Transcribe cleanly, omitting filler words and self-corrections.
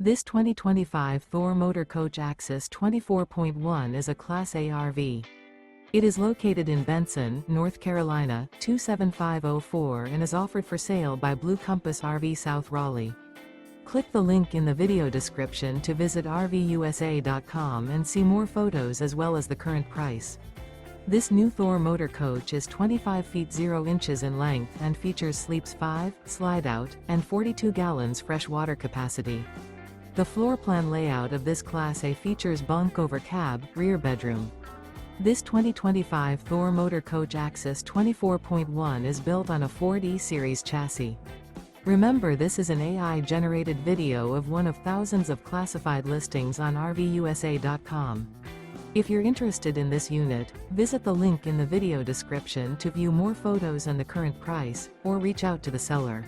This 2025 Thor Motor Coach Axis 24.1 is a Class A RV. It is located in Benson, North Carolina, 27504 and is offered for sale by Blue Compass RV South Raleigh. Click the link in the video description to visit RVUSA.com and see more photos as well as the current price. This new Thor Motor Coach is 25 feet 0 inches in length and features sleeps 5, slide-out, and 42 gallons fresh water capacity. The floor plan layout of this Class A features bunk over cab, rear bedroom. This 2025 Thor Motor Coach Axis 24.1 is built on a Ford E-Series chassis. Remember, this is an AI-generated video of one of thousands of classified listings on RVUSA.com. If you're interested in this unit, visit the link in the video description to view more photos and the current price, or reach out to the seller.